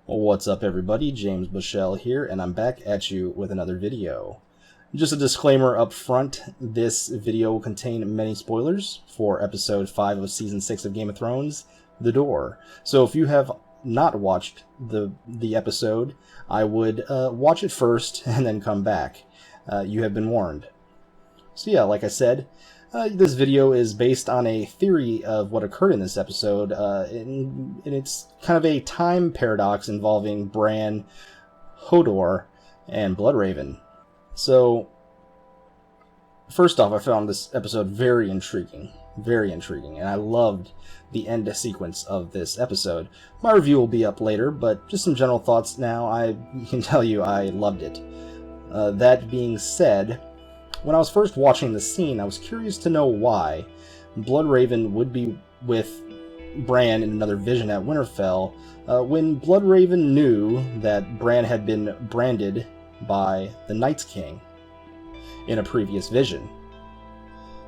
What's up everybody, James Bushell here, and I'm back at you with another video. Just a disclaimer up front, this video will contain many spoilers for episode 5 of season 6 of Game of Thrones, The Door. So if you have not watched the episode, I would watch it first and then come back. You have been warned. So yeah, like I said, this video is based on a theory of what occurred in this episode, and it's kind of a time paradox involving Bran, Hodor, and Bloodraven. So, first off, I found this episode very intriguing, and I loved the end sequence of this episode. My review will be up later, but just some general thoughts now. I can tell you I loved it. That being said, when I was first watching the scene, I was curious to know why Bloodraven would be with Bran in another vision at Winterfell, when Bloodraven knew that Bran had been branded by the Night's King in a previous vision.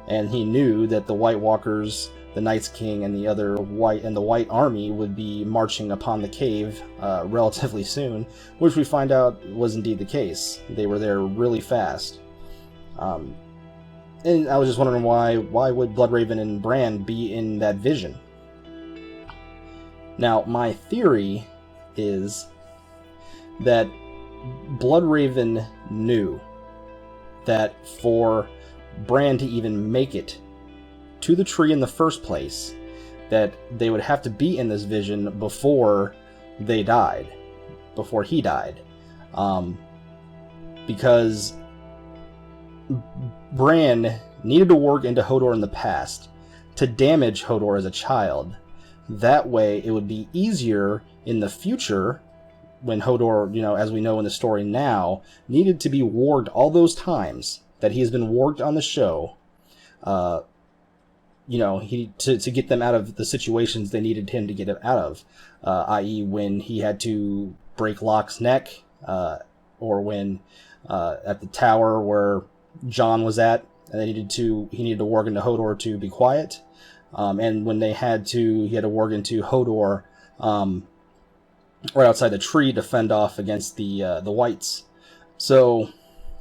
And he knew that the White Walkers, the Night's King, and the White Army would be marching upon the cave relatively soon, which we find out was indeed the case. They were there really fast. And I was just wondering why would Bloodraven and Bran be in that vision? Now, my theory is that Bloodraven knew that for Bran to even make it to the tree in the first place, that they would have to be in this vision before he died. Because Bran needed to warg into Hodor in the past to damage Hodor as a child. That way it would be easier in the future when Hodor, as we know in the story now, needed to be warged all those times that he has been warged on the show, to get them out of the situations they needed him to get out of, i.e. when he had to break Locke's neck, or when at the tower where Jon was at, and he needed to warg into Hodor to be quiet, and when he had to warg into Hodor right outside the tree to fend off against the Whites. So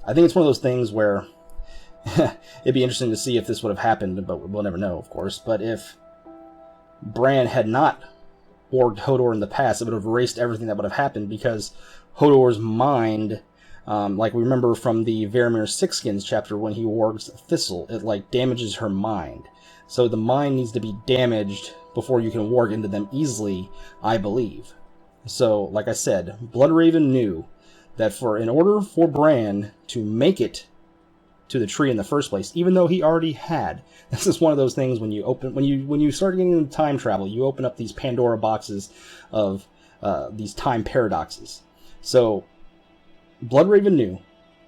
I think it's one of those things where it'd be interesting to see if this would have happened, but we'll never know, of course. But if Bran had not warged Hodor in the past, it would have erased everything that would have happened, because Hodor's mind, like we remember from the Varamir Sixskins chapter when he wargs Thistle, it damages her mind. So the mind needs to be damaged before you can warg into them easily, I believe. So, like I said, Bloodraven knew that in order for Bran to make it to the tree in the first place, even though he already had, this is one of those things when you start getting into time travel, you open up these Pandora boxes of these time paradoxes. So Bloodraven knew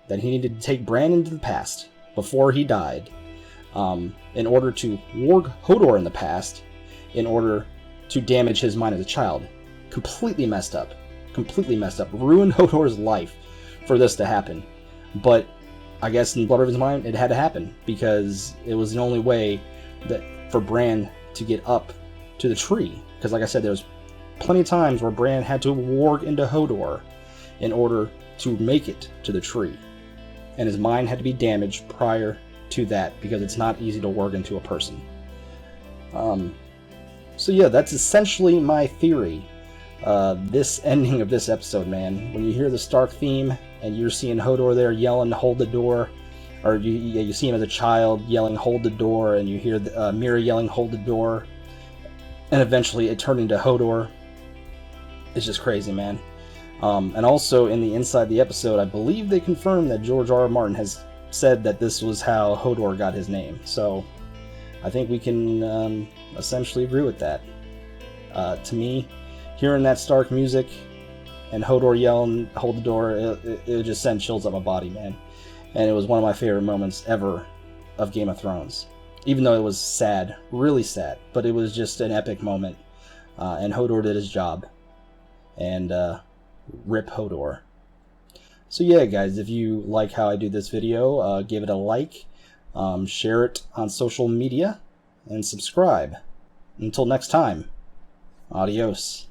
that he needed to take Bran into the past before he died, in order to warg Hodor in the past, in order to damage his mind as a child. Completely messed up. Ruined Hodor's life for this to happen. But I guess in Bloodraven's mind, it had to happen, because it was the only way for Bran to get up to the tree. Because like I said, there was plenty of times where Bran had to warg into Hodor in order to make it to the tree. And his mind had to be damaged prior to that, because it's not easy to warg into a person. So yeah, that's essentially my theory. This ending of this episode, man, when you hear the Stark theme and you're seeing Hodor there yelling, "Hold the door," or you see him as a child yelling, "Hold the door," and you hear Mira yelling, "Hold the door," and eventually it turned into Hodor. It's just crazy, man. And also in the inside the episode, I believe they confirmed that George R.R. Martin has said that this was how Hodor got his name. So I think we can essentially agree with that. To me, hearing that Stark music and Hodor yelling, "Hold the door," it just sent chills up my body, man. And it was one of my favorite moments ever of Game of Thrones. Even though it was sad, really sad, but it was just an epic moment. And Hodor did his job. And rip Hodor. So yeah, guys, if you like how I do this video, give it a like, share it on social media, and subscribe. Until next time, adios.